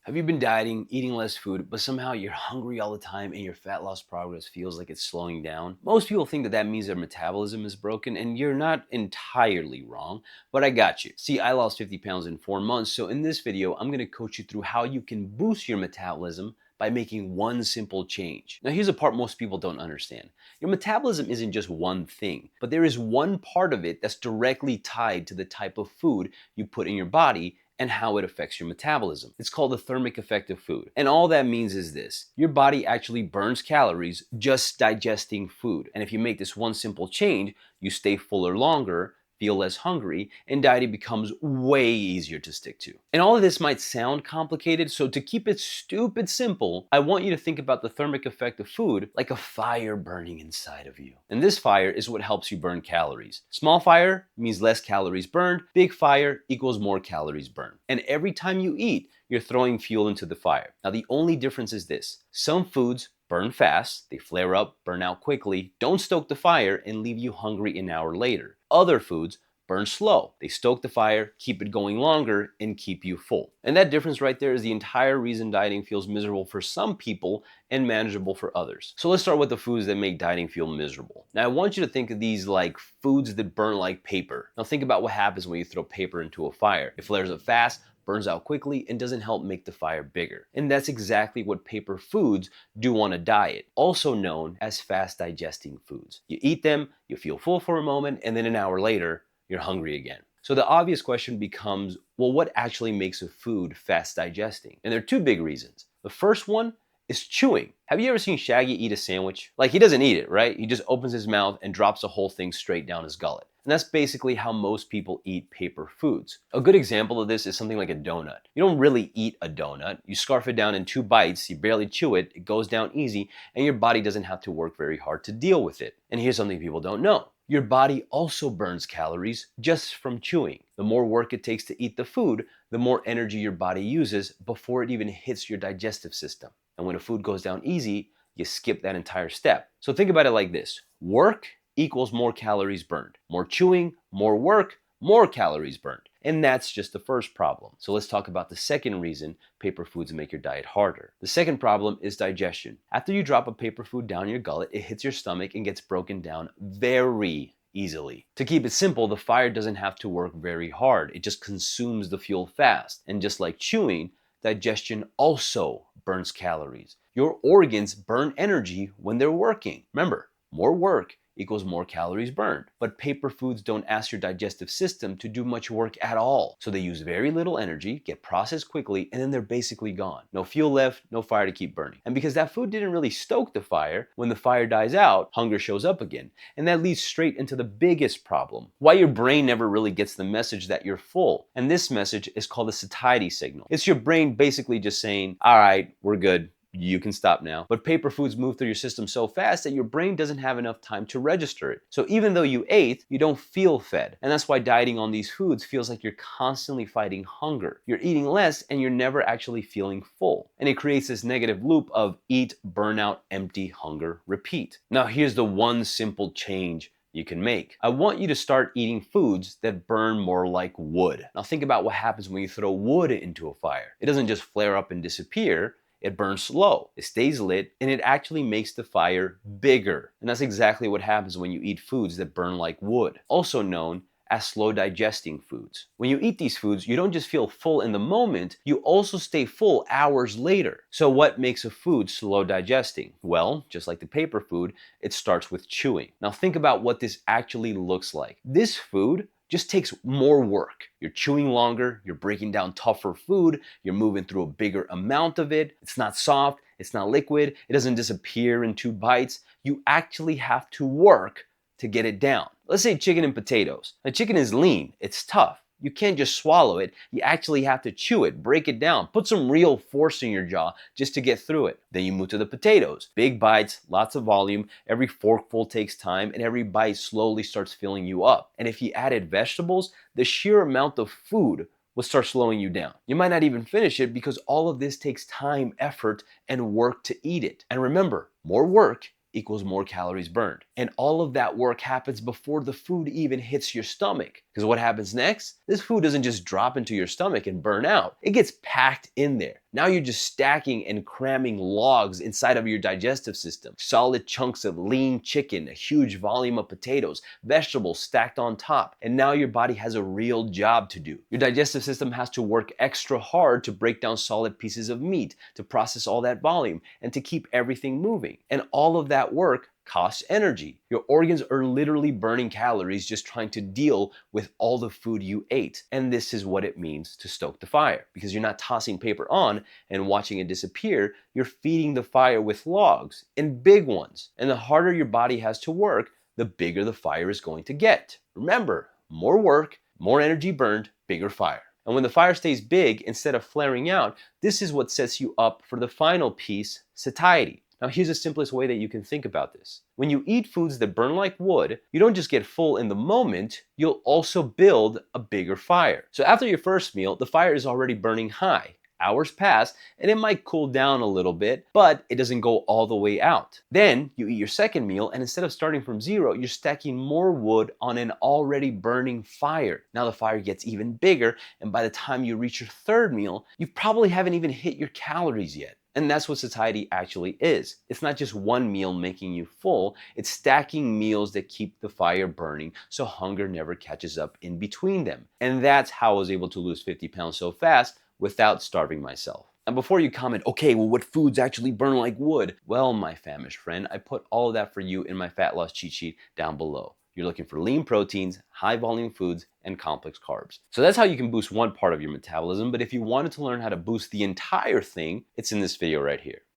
Have you been dieting, eating less food, but somehow you're hungry all the time and your fat loss progress feels like it's slowing down? Most people think that that means their metabolism is broken, and you're not entirely wrong, but I got you. See, I lost 50 pounds in 4 months, so in this video, I'm gonna coach you through how you can boost your metabolism by making one simple change. Now, here's a part most people don't understand. Your metabolism isn't just one thing, but there is one part of it that's directly tied to the type of food you put in your body and how it affects your metabolism. It's called the thermic effect of food. And all that means is this: your body actually burns calories just digesting food. And if you make this one simple change, you stay fuller longer, feel less hungry, and dieting becomes way easier to stick to. And all of this might sound complicated, so to keep it stupid simple, I want you to think about the thermic effect of food like a fire burning inside of you. And this fire is what helps you burn calories. Small fire means less calories burned, big fire equals more calories burned. And every time you eat, you're throwing fuel into the fire. Now, the only difference is this: some foods burn fast, they flare up, burn out quickly, don't stoke the fire, and leave you hungry an hour later. Other foods burn slow. They stoke the fire, keep it going longer, and keep you full. And that difference right there is the entire reason dieting feels miserable for some people and manageable for others. So let's start with the foods that make dieting feel miserable. Now, I want you to think of these like foods that burn like paper. Now think about what happens when you throw paper into a fire. It flares up fast, burns out quickly, and doesn't help make the fire bigger. And that's exactly what paper foods do on a diet, also known as fast digesting foods. You eat them, you feel full for a moment, and then an hour later, you're hungry again. So the obvious question becomes, well, what actually makes a food fast digesting? And there are two big reasons. The first one is chewing. Have you ever seen Shaggy eat a sandwich? Like, he doesn't eat it, right? He just opens his mouth and drops the whole thing straight down his gullet. And that's basically how most people eat paper foods. A good example of this is something like a donut. You don't really eat a donut. You scarf it down in 2 bites, you barely chew it, it goes down easy, and your body doesn't have to work very hard to deal with it. And here's something people don't know: your body also burns calories just from chewing. The more work it takes to eat the food, the more energy your body uses before it even hits your digestive system. And when a food goes down easy, you skip that entire step. So think about it like this: work equals more calories burned. More chewing, more work, more calories burned. And that's just the first problem. So let's talk about the second reason paper foods make your diet harder. The second problem is digestion. After you drop a paper food down your gullet, it hits your stomach and gets broken down very easily. To keep it simple, the fire doesn't have to work very hard. It just consumes the fuel fast. And just like chewing, digestion also burns calories. Your organs burn energy when they're working. Remember, more work equals more calories burned. But paper foods don't ask your digestive system to do much work at all. So they use very little energy, get processed quickly, and then they're basically gone. No fuel left, no fire to keep burning. And because that food didn't really stoke the fire, when the fire dies out, hunger shows up again. And that leads straight into the biggest problem: why your brain never really gets the message that you're full. And this message is called the satiety signal. It's your brain basically just saying, all right, we're good, you can stop now. But paper foods move through your system so fast that your brain doesn't have enough time to register it. So even though you ate, you don't feel fed. And that's why dieting on these foods feels like you're constantly fighting hunger. You're eating less and you're never actually feeling full. And it creates this negative loop of eat, burnout, empty, hunger, repeat. Now here's the one simple change you can make. I want you to start eating foods that burn more like wood. Now think about what happens when you throw wood into a fire. It doesn't just flare up and disappear. It burns slow, it stays lit, and it actually makes the fire bigger. And that's exactly what happens when you eat foods that burn like wood, also known as slow digesting foods. When you eat these foods, you don't just feel full in the moment, you also stay full hours later. So what makes a food slow digesting? Well, just like the paper food, it starts with chewing. Now think about what this actually looks like. This food just takes more work. You're chewing longer, you're breaking down tougher food, you're moving through a bigger amount of it. It's not soft, it's not liquid, it doesn't disappear in 2 bites. You actually have to work to get it down. Let's say chicken and potatoes. Now, chicken is lean, it's tough. You can't just swallow it. You actually have to chew it, break it down, put some real force in your jaw just to get through it. Then you move to the potatoes. Big bites, lots of volume, every forkful takes time, and every bite slowly starts filling you up. And if you added vegetables, the sheer amount of food will start slowing you down. You might not even finish it because all of this takes time, effort, and work to eat it. And remember, more work equals more calories burned. And all of that work happens before the food even hits your stomach. Because what happens next? This food doesn't just drop into your stomach and burn out. It gets packed in there. Now you're just stacking and cramming logs inside of your digestive system. Solid chunks of lean chicken, a huge volume of potatoes, vegetables stacked on top. And now your body has a real job to do. Your digestive system has to work extra hard to break down solid pieces of meat, to process all that volume, and to keep everything moving. And all of that work costs energy. Your organs are literally burning calories just trying to deal with all the food you ate. And this is what it means to stoke the fire. Because you're not tossing paper on and watching it disappear, you're feeding the fire with logs, and big ones. And the harder your body has to work, the bigger the fire is going to get. Remember, more work, more energy burned, bigger fire. And when the fire stays big, instead of flaring out, this is what sets you up for the final piece, satiety. Now here's the simplest way that you can think about this. When you eat foods that burn like wood, you don't just get full in the moment, you'll also build a bigger fire. So after your first meal, the fire is already burning high. Hours pass, and it might cool down a little bit, but it doesn't go all the way out. Then you eat your second meal, and instead of starting from zero, you're stacking more wood on an already burning fire. Now the fire gets even bigger, and by the time you reach your third meal, you probably haven't even hit your calories yet. And that's what satiety actually is. It's not just one meal making you full, it's stacking meals that keep the fire burning so hunger never catches up in between them. And that's how I was able to lose 50 pounds so fast without starving myself. And before you comment, okay, well, what foods actually burn like wood? Well, my famished friend, I put all of that for you in my fat loss cheat sheet down below. You're looking for lean proteins, high volume foods, and complex carbs. So that's how you can boost one part of your metabolism, but if you wanted to learn how to boost the entire thing, it's in this video right here.